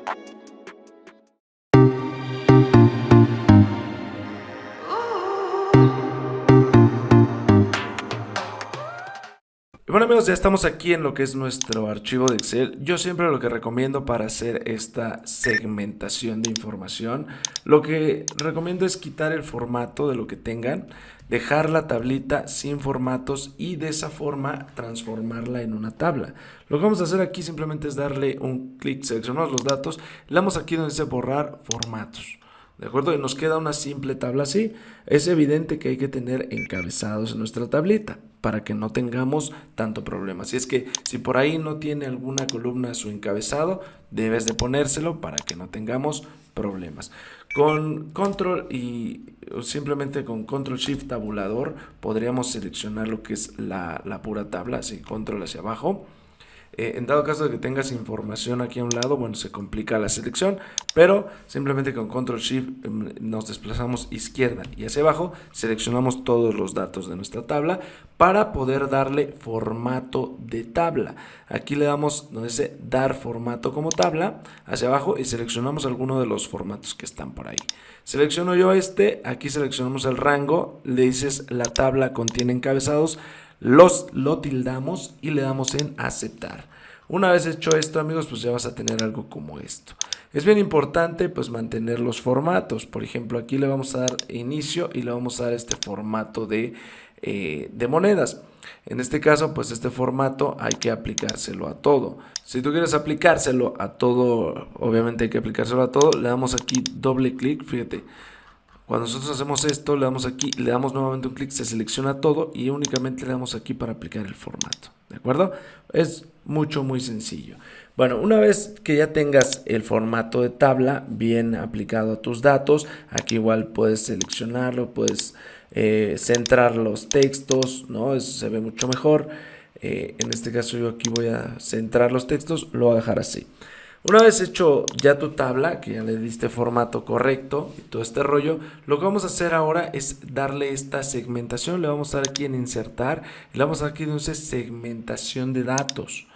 Y bueno amigos, ya estamos aquí en lo que es nuestro archivo de Excel. Yo siempre lo que recomiendo para hacer esta segmentación de información, lo que recomiendo es quitar el formato de lo que tengan, dejar la tablita sin formatos y de esa forma transformarla en una tabla. Lo que vamos a hacer aquí simplemente es darle un clic, seleccionamos los datos, le damos aquí donde dice borrar formatos. ¿De acuerdo? Y nos queda una simple tabla así. Es evidente que hay que tener encabezados en nuestra tablita para que no tengamos tanto problema. Así es que si por ahí no tiene alguna columna su encabezado, debes de ponérselo para que no tengamos problemas. Con control y simplemente con control shift tabulador podríamos seleccionar lo que es la pura tabla, así control hacia abajo. En dado caso de que tengas información aquí a un lado, bueno, se complica la selección, pero simplemente con Control Shift nos desplazamos izquierda y hacia abajo, seleccionamos todos los datos de nuestra tabla para poder darle formato de tabla. Aquí le damos donde dice dar formato como tabla, hacia abajo, y seleccionamos alguno de los formatos que están por ahí. Selecciono yo aquí seleccionamos el rango, le dices la tabla contiene encabezados, lo tildamos y le damos en aceptar. Una vez hecho esto amigos, pues ya vas a tener algo como esto. Es bien importante pues mantener los formatos. Por ejemplo, aquí le vamos a dar inicio y le vamos a dar este formato de monedas. En este caso pues este formato hay que aplicárselo a todo. Si tú quieres aplicárselo a todo, obviamente hay que aplicárselo a todo. Le damos aquí doble clic, fíjate. Cuando nosotros hacemos esto, le damos aquí, le damos nuevamente un clic, se selecciona todo y únicamente le damos aquí para aplicar el formato. ¿De acuerdo? Es muy sencillo. Bueno, una vez que ya tengas el formato de tabla bien aplicado a tus datos, aquí igual puedes seleccionarlo, puedes centrar los textos, ¿no? Eso se ve mucho mejor. En este caso yo aquí voy a centrar los textos, lo voy a dejar así. Una vez hecho ya tu tabla, que ya le diste formato correcto y todo este rollo, lo que vamos a hacer ahora es darle esta segmentación. Le vamos a dar aquí en insertar y le vamos a dar aquí donde dice segmentación de datos.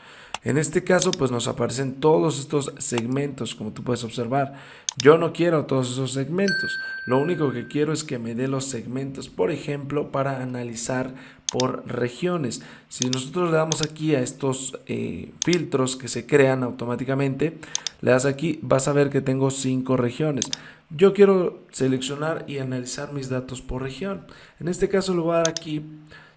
En este caso pues nos aparecen todos estos segmentos, como tú puedes observar. Yo no quiero todos esos segmentos, lo único que quiero es que me dé los segmentos, por ejemplo, para analizar por regiones. Si nosotros le damos aquí a estos filtros que se crean automáticamente, le das aquí, vas a ver que tengo 5 regiones. Yo quiero seleccionar y analizar mis datos por región. En este caso lo voy a dar aquí.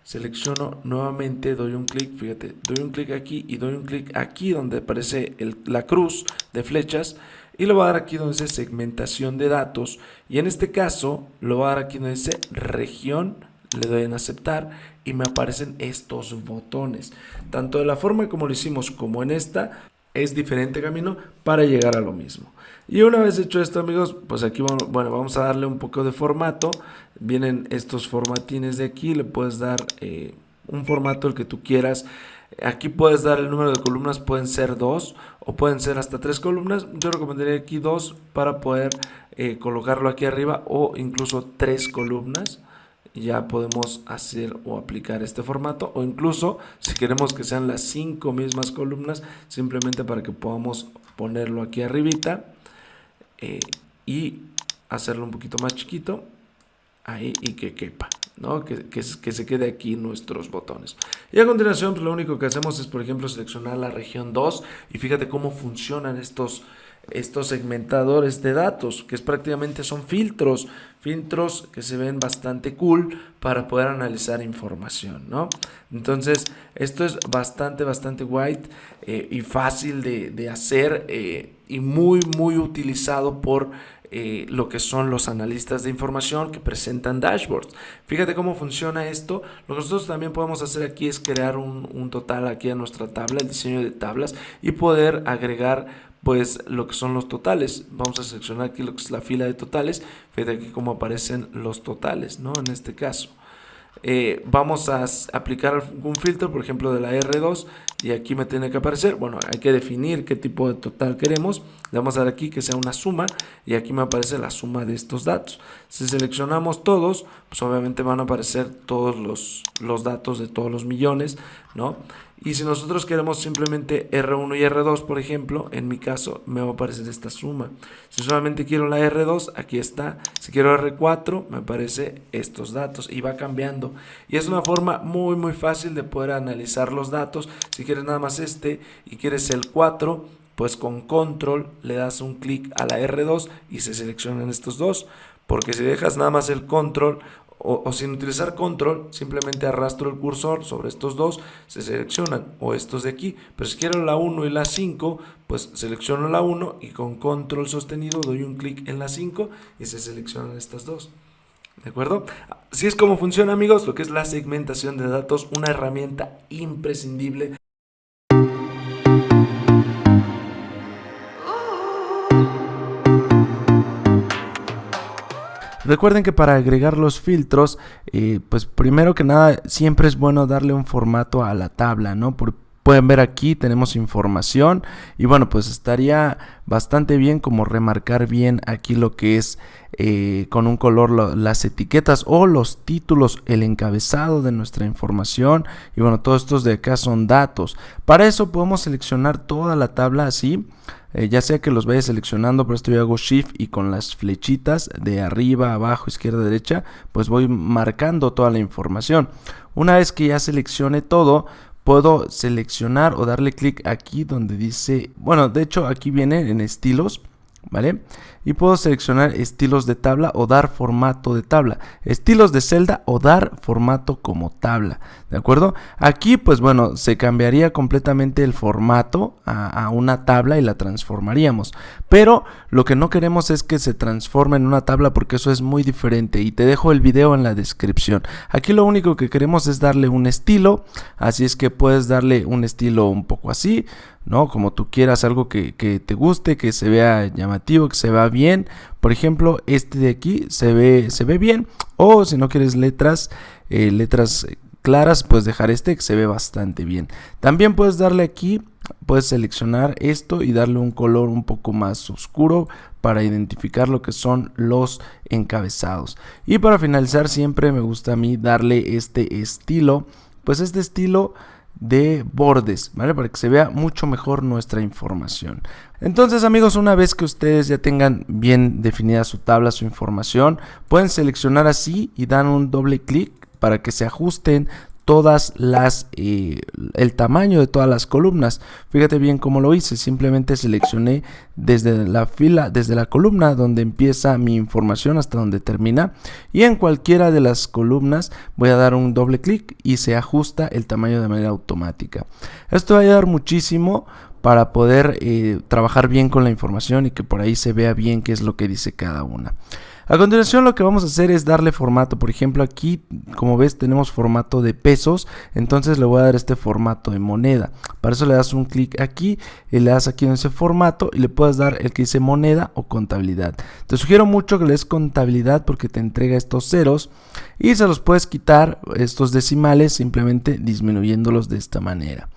Selecciono nuevamente, doy un clic, fíjate, doy un clic aquí y doy un clic aquí donde aparece la cruz de flechas y lo voy a dar aquí donde dice segmentación de datos y en este caso lo voy a dar aquí donde dice región, le doy en aceptar y me aparecen estos botones. Tanto de la forma como lo hicimos como en esta es diferente camino para llegar a lo mismo. Y una vez hecho esto amigos, pues aquí vamos a darle un poco de formato. Vienen estos formatines de aquí, le puedes dar un formato el que tú quieras. Aquí puedes dar el número de columnas, pueden ser 2 o pueden ser hasta 3 columnas. Yo recomendaría aquí 2 para poder colocarlo aquí arriba o incluso 3 columnas. Ya podemos hacer o aplicar este formato o incluso si queremos que sean las 5 mismas columnas simplemente para que podamos ponerlo aquí arribita y hacerlo un poquito más chiquito ahí y que quepa, ¿no? Que se quede aquí nuestros botones. Y a continuación pues, lo único que hacemos es por ejemplo seleccionar la región 2 y fíjate cómo funcionan estos segmentadores de datos, que es prácticamente son filtros que se ven bastante cool para poder analizar información, ¿no? Entonces esto es bastante guay y fácil de hacer y muy utilizado por lo que son los analistas de información que presentan dashboards. Fíjate cómo funciona esto. Lo que nosotros también podemos hacer aquí es crear un total aquí a nuestra tabla, el diseño de tablas y poder agregar pues lo que son los totales. Vamos a seleccionar aquí lo que es la fila de totales. Fíjate aquí cómo aparecen los totales, ¿no? En este caso. Vamos a aplicar algún filtro, por ejemplo de la R2 y aquí me tiene que aparecer, bueno, hay que definir qué tipo de total queremos, le vamos a dar aquí que sea una suma y aquí me aparece la suma de estos datos. Si seleccionamos todos, pues obviamente van a aparecer todos los datos de todos los millones, ¿no? Y si nosotros queremos simplemente R1 y R2, por ejemplo, en mi caso me va a aparecer esta suma. Si solamente quiero la R2, aquí está. Si quiero R4, me aparece estos datos y va cambiando. Y es una forma muy fácil de poder analizar los datos. Si quieres nada más y quieres el 4, pues con control le das un clic a la R2 y se seleccionan estos dos. Porque si dejas nada más el control o sin utilizar control, simplemente arrastro el cursor sobre estos dos, se seleccionan, o estos de aquí. Pero si quiero la 1 y la 5, pues selecciono la 1 y con control sostenido doy un clic en la 5 y se seleccionan estas dos. ¿De acuerdo? Así es como funciona, amigos, lo que es la segmentación de datos, una herramienta imprescindible. Recuerden que para agregar los filtros, pues primero que nada siempre es bueno darle un formato a la tabla, ¿no? Pueden ver aquí tenemos información y bueno, pues estaría bastante bien como remarcar bien aquí lo que es con un color las etiquetas o los títulos, el encabezado de nuestra información. Y bueno, todos estos de acá son datos. Para eso podemos seleccionar toda la tabla así. Ya sea que los vaya seleccionando, por esto yo hago Shift y con las flechitas de arriba, abajo, izquierda, derecha, pues voy marcando toda la información. Una vez que ya seleccione todo, puedo seleccionar o darle clic aquí donde dice, bueno, de hecho aquí viene en estilos, ¿vale? Y puedo seleccionar estilos de tabla o dar formato de tabla, estilos de celda o dar formato como tabla, ¿de acuerdo? Aquí pues bueno, se cambiaría completamente el formato a una tabla y la transformaríamos, pero lo que no queremos es que se transforme en una tabla porque eso es muy diferente y te dejo el video en la descripción. Aquí lo único que queremos es darle un estilo, así es que puedes darle un estilo un poco así, ¿no? Como tú quieras, algo que te guste, que se vea llamativo, que se vea bien. Por ejemplo, este de aquí se ve bien. O si no quieres letras claras, puedes dejar este que se ve bastante bien. También puedes darle aquí, puedes seleccionar esto y darle un color un poco más oscuro para identificar lo que son los encabezados. Y para finalizar, siempre me gusta a mí darle este estilo, pues este estilo de bordes, ¿vale? Para que se vea mucho mejor nuestra información. Entonces, amigos, una vez que ustedes ya tengan bien definida su tabla, su información, pueden seleccionar así y dan un doble clic para que se ajusten todas las el tamaño de todas las columnas. Fíjate bien cómo lo hice, simplemente seleccioné desde la fila, desde la columna donde empieza mi información hasta donde termina, y en cualquiera de las columnas voy a dar un doble clic y se ajusta el tamaño de manera automática. Esto va a ayudar muchísimo para poder trabajar bien con la información y que por ahí se vea bien qué es lo que dice cada una. A continuación lo que vamos a hacer es darle formato. Por ejemplo, aquí como ves tenemos formato de pesos, entonces le voy a dar este formato de moneda. Para eso le das un clic aquí y le das aquí en ese formato y le puedes dar el que dice moneda o contabilidad. Te sugiero mucho que le des contabilidad porque te entrega estos ceros y se los puedes quitar estos decimales simplemente disminuyéndolos de esta manera.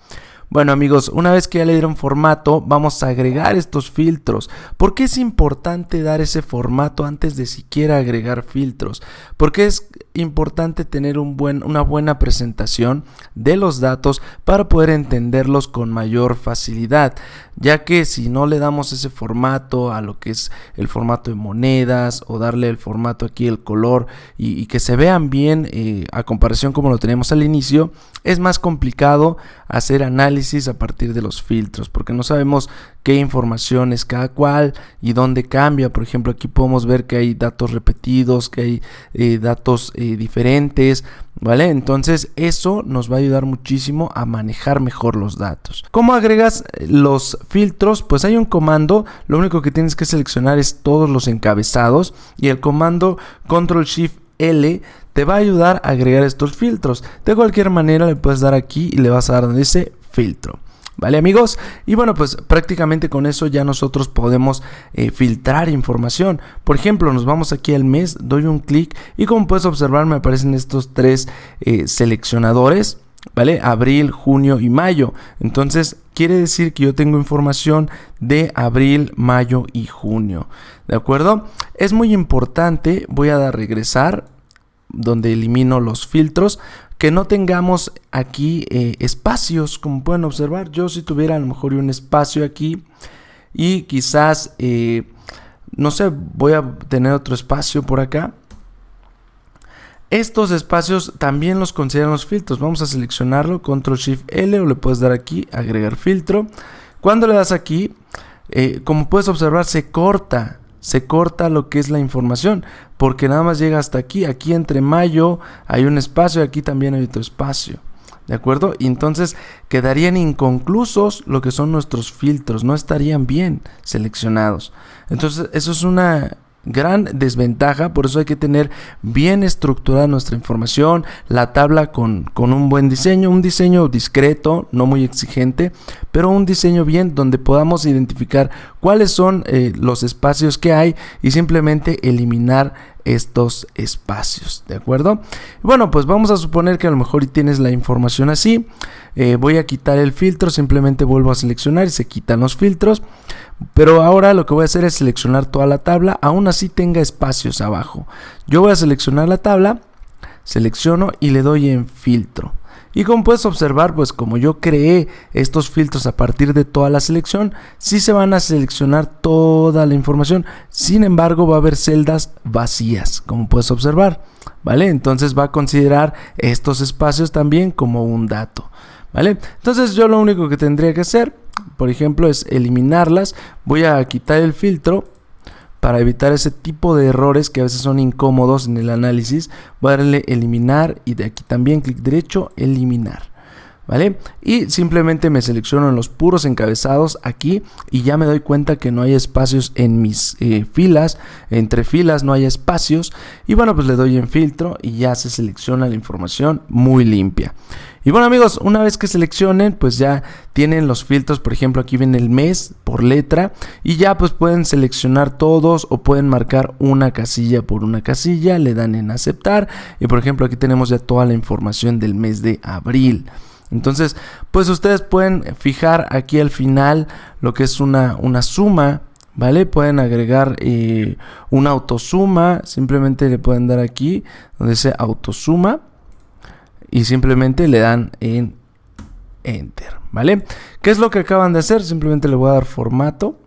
Bueno, amigos, una vez que ya le dieron formato, vamos a agregar estos filtros. ¿Por qué es importante dar ese formato antes de siquiera agregar filtros? Porque es importante tener una buena presentación de los datos para poder entenderlos con mayor facilidad, ya que si no le damos ese formato a lo que es el formato de monedas o darle el formato aquí, el color y que se vean bien a comparación como lo tenemos al inicio, es más complicado hacer análisis a partir de los filtros porque no sabemos qué información es cada cual y dónde cambia. Por ejemplo, aquí podemos ver que hay datos repetidos, que hay datos diferentes, ¿vale? Entonces eso nos va a ayudar muchísimo a manejar mejor los datos. ¿Cómo agregas los filtros? Pues hay un comando, lo único que tienes que seleccionar es todos los encabezados y el comando Ctrl+Shift+L te va a ayudar a agregar estos filtros. De cualquier manera le puedes dar aquí y le vas a dar donde dice filtro. ¿Vale, amigos? Y bueno, pues prácticamente con eso ya nosotros podemos filtrar información. Por ejemplo, nos vamos aquí al mes, doy un clic y como puedes observar me aparecen estos tres seleccionadores, ¿vale? Abril, junio y mayo. Entonces quiere decir que yo tengo información de abril, mayo y junio. ¿De acuerdo? Es muy importante, voy a dar regresar. donde elimino los filtros, que no tengamos aquí espacios. Como pueden observar, yo si tuviera a lo mejor un espacio aquí y quizás no sé, voy a tener otro espacio por acá. Estos espacios también los consideran los filtros. Vamos a seleccionarlo, Control Shift L, o le puedes dar aquí, agregar filtro. Cuando le das aquí, como puedes observar, se corta lo que es la información, porque nada más llega hasta aquí. Aquí entre mayo hay un espacio, aquí también hay otro espacio, ¿de acuerdo? Y entonces quedarían inconclusos lo que son nuestros filtros, no estarían bien seleccionados. Entonces eso es una gran desventaja. Por eso hay que tener bien estructurada nuestra información, la tabla con un buen diseño, un diseño discreto, no muy exigente, pero un diseño bien, donde podamos identificar cuáles son los espacios que hay y simplemente eliminar estos espacios, ¿de acuerdo? Bueno, pues vamos a suponer que a lo mejor tienes la información así. Voy a quitar el filtro, simplemente vuelvo a seleccionar y se quitan los filtros. Pero ahora lo que voy a hacer es seleccionar toda la tabla, aún así tenga espacios abajo. Yo voy a seleccionar la tabla, selecciono y le doy en filtro. Y como puedes observar, pues como yo creé estos filtros a partir de toda la selección, sí se van a seleccionar toda la información. Sin embargo, va a haber celdas vacías, como puedes observar, ¿vale? Entonces va a considerar estos espacios también como un dato, ¿vale? Entonces yo lo único que tendría que hacer, por ejemplo, es eliminarlas. Voy a quitar el filtro para evitar ese tipo de errores que a veces son incómodos en el análisis. Voy a darle eliminar y de aquí también clic derecho, eliminar, ¿vale? Y simplemente me selecciono en los puros encabezados aquí y ya me doy cuenta que no hay espacios en mis filas, entre filas no hay espacios. Y bueno, pues le doy en filtro y ya se selecciona la información muy limpia. Y bueno, amigos, una vez que seleccionen, pues ya tienen los filtros. Por ejemplo, aquí viene el mes por letra y ya pues pueden seleccionar todos o pueden marcar una casilla por una casilla, le dan en aceptar y por ejemplo aquí tenemos ya toda la información del mes de abril. Entonces, pues ustedes pueden fijar aquí al final lo que es una suma, ¿vale? Pueden agregar una autosuma, simplemente le pueden dar aquí donde dice autosuma y simplemente le dan en Enter, ¿vale? ¿Qué es lo que acaban de hacer? Simplemente le voy a dar formato,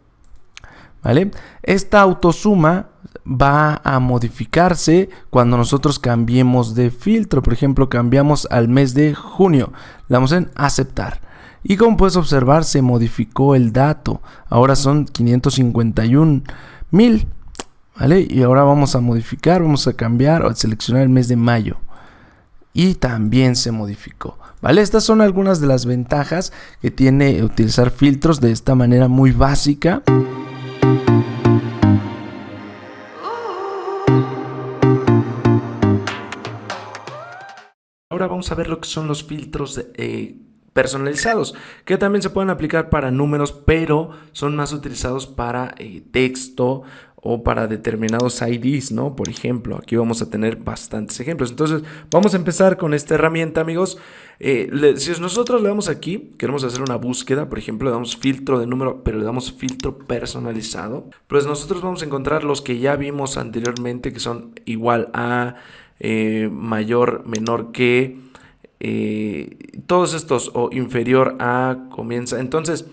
¿vale? Esta autosuma va a modificarse cuando nosotros cambiemos de filtro. Por ejemplo, cambiamos al mes de junio, le damos en aceptar y como puedes observar se modificó el dato. Ahora son 551,000, ¿vale? Y ahora vamos a modificar, vamos a cambiar o seleccionar el mes de mayo y también se modificó, ¿vale? Estas son algunas de las ventajas que tiene utilizar filtros de esta manera muy básica. Ahora vamos a ver lo que son los filtros personalizados, que también se pueden aplicar para números, pero son más utilizados para texto o para determinados IDs, ¿no? Por ejemplo, aquí vamos a tener bastantes ejemplos. Entonces, vamos a empezar con esta herramienta, amigos. Si nosotros le damos aquí, queremos hacer una búsqueda, por ejemplo, le damos filtro de número, pero le damos filtro personalizado, pues nosotros vamos a encontrar los que ya vimos anteriormente, que son igual a, mayor, menor que, todos estos, o inferior a, comienza. Entonces,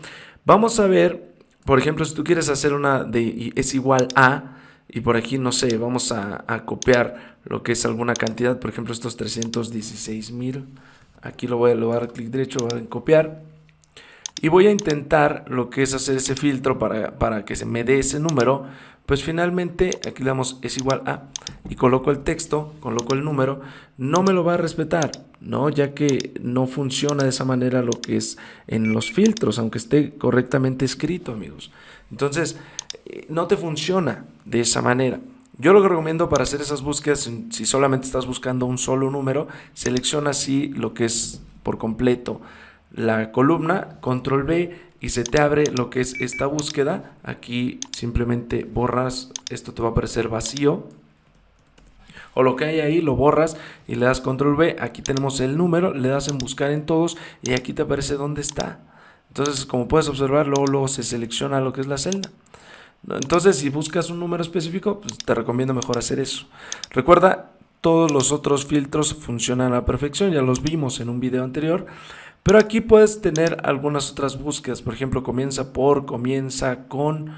vamos a ver. Por ejemplo, si tú quieres hacer una de es igual a, y por aquí, no sé, vamos a copiar lo que es alguna cantidad, por ejemplo, estos 316,000, aquí le voy a dar clic derecho, voy a copiar, y voy a intentar lo que es hacer ese filtro para que se me dé ese número. Pues finalmente aquí le damos es igual a y coloco el texto, coloco el número, no me lo va a respetar, ¿no? Ya que no funciona de esa manera lo que es en los filtros, aunque esté correctamente escrito, amigos. Entonces, no te funciona de esa manera. Yo lo que recomiendo para hacer esas búsquedas, si solamente estás buscando un solo número, selecciona así lo que es por completo la columna, control B, y se te abre lo que es esta búsqueda. Aquí simplemente borras, esto te va a aparecer vacío, o lo que hay ahí lo borras y le das control B. Aquí tenemos el número, le das en buscar en todos y aquí te aparece dónde está. Entonces, como puedes observar, luego se selecciona lo que es la celda. Entonces, si buscas un número específico, pues te recomiendo mejor hacer eso. Recuerda todos los otros filtros funcionan a la perfección, ya los vimos en un video anterior. Pero aquí puedes tener algunas otras búsquedas, por ejemplo, comienza por, comienza con,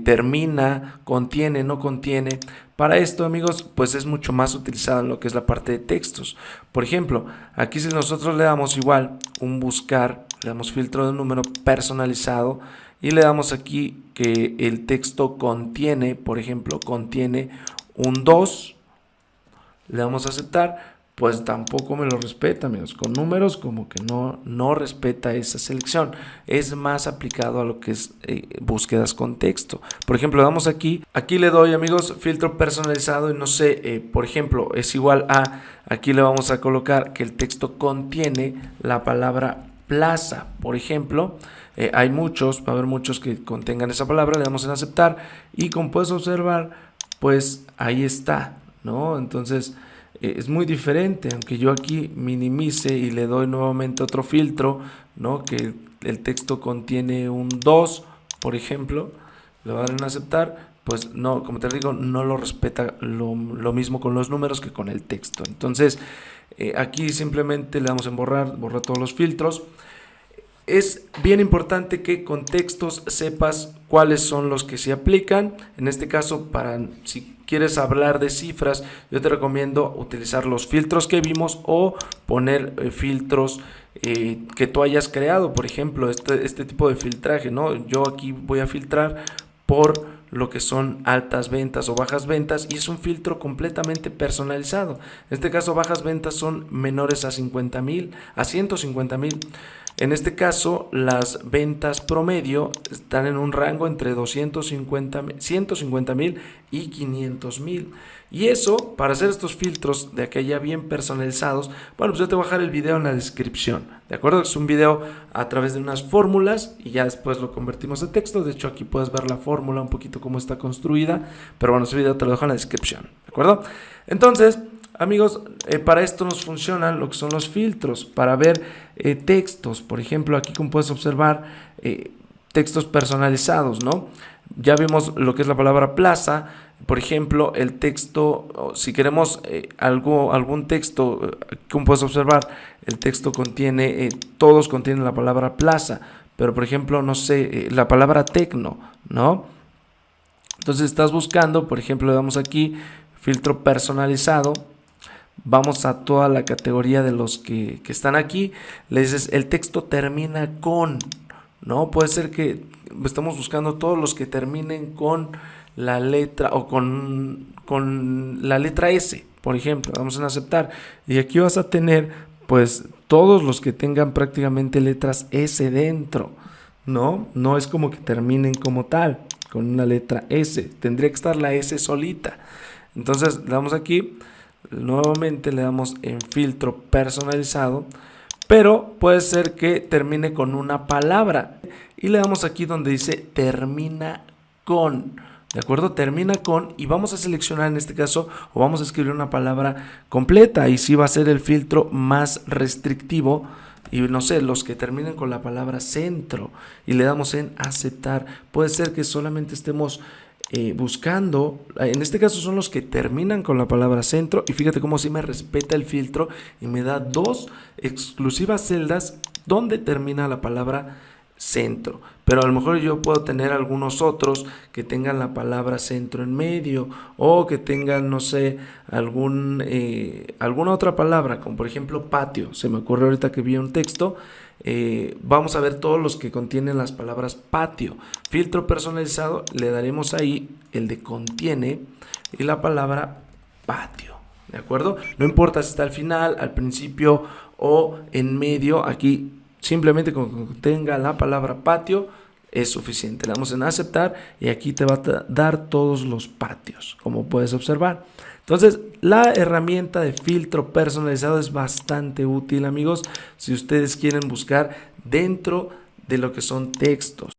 termina, contiene, no contiene. Para esto, amigos, pues es mucho más utilizado en lo que es la parte de textos. Por ejemplo, aquí si nosotros le damos igual un buscar, le damos filtro de número personalizado y le damos aquí que el texto contiene, por ejemplo, contiene un 2, le damos a aceptar. Pues tampoco me lo respeta, amigos. Con números como que no respeta esa selección. Es más aplicado a lo que es búsquedas con texto. Por ejemplo, le damos aquí le doy, amigos, filtro personalizado y no sé, por ejemplo, es igual a, aquí le vamos a colocar que el texto contiene la palabra plaza, por ejemplo. Hay muchos, va a haber muchos que contengan esa palabra, le damos en aceptar y como puedes observar, pues ahí está, ¿no? Entonces es muy diferente, aunque yo aquí minimice y le doy nuevamente otro filtro, ¿no? Que el texto contiene un 2, por ejemplo, le voy a dar en aceptar, pues no, como te digo, no lo respeta lo mismo con los números que con el texto. Entonces aquí simplemente le damos en borrar todos los filtros. Es bien importante que con textos sepas cuáles son los que se aplican. En este caso, si quieres hablar de cifras, yo te recomiendo utilizar los filtros que vimos o poner filtros que tú hayas creado. Por ejemplo, este tipo de filtraje, ¿no? Yo aquí voy a filtrar por lo que son altas ventas o bajas ventas y es un filtro completamente personalizado. En este caso, bajas ventas son menores a 50,000, a 150,000. En este caso, las ventas promedio están en un rango entre 150,000 y 500,000. Y eso, para hacer estos filtros de aquella bien personalizados, bueno, pues yo te voy a dejar el video en la descripción, ¿de acuerdo? Es un video a través de unas fórmulas y ya después lo convertimos a texto. De hecho, aquí puedes ver la fórmula un poquito cómo está construida, pero bueno, ese video te lo dejo en la descripción, ¿de acuerdo? Entonces, amigos, para esto nos funcionan lo que son los filtros, para ver textos. Por ejemplo, aquí como puedes observar, textos personalizados, ¿no? Ya vimos lo que es la palabra plaza. Por ejemplo, el texto, si queremos algún texto, como puedes observar, el texto contiene, todos contienen la palabra plaza, pero por ejemplo, no sé, la palabra tecno, ¿no? Entonces estás buscando, por ejemplo, le damos aquí filtro personalizado. Vamos a toda la categoría de los que están aquí. Le dices, el texto termina con, ¿no? Puede ser que estamos buscando todos los que terminen con la letra o con la letra S, por ejemplo. Vamos a aceptar. Y aquí vas a tener, pues, todos los que tengan prácticamente letras S dentro, ¿no? No es como que terminen como tal, con una letra S. Tendría que estar la S solita. Entonces, le damos aquí. Nuevamente le damos en filtro personalizado, pero puede ser que termine con una palabra y le damos aquí donde dice termina con, ¿de acuerdo? Termina con y vamos a seleccionar en este caso o vamos a escribir una palabra completa y sí va a ser el filtro más restrictivo y no sé, los que terminen con la palabra centro y le damos en aceptar. Puede ser que solamente estemos buscando, en este caso son los que terminan con la palabra centro y fíjate cómo sí me respeta el filtro y me da dos exclusivas celdas donde termina la palabra centro, pero a lo mejor yo puedo tener algunos otros que tengan la palabra centro en medio o que tengan, no sé, alguna otra palabra, como por ejemplo patio. Se me ocurre ahorita que vi un texto. Vamos a ver todos los que contienen las palabras patio. Filtro personalizado, le daremos ahí el de contiene y la palabra patio, ¿de acuerdo? No importa si está al final, al principio o en medio, aquí simplemente con que tenga la palabra patio es suficiente. Le damos en aceptar y aquí te va a dar todos los patios, como puedes observar. Entonces, la herramienta de filtro personalizado es bastante útil, amigos, si ustedes quieren buscar dentro de lo que son textos.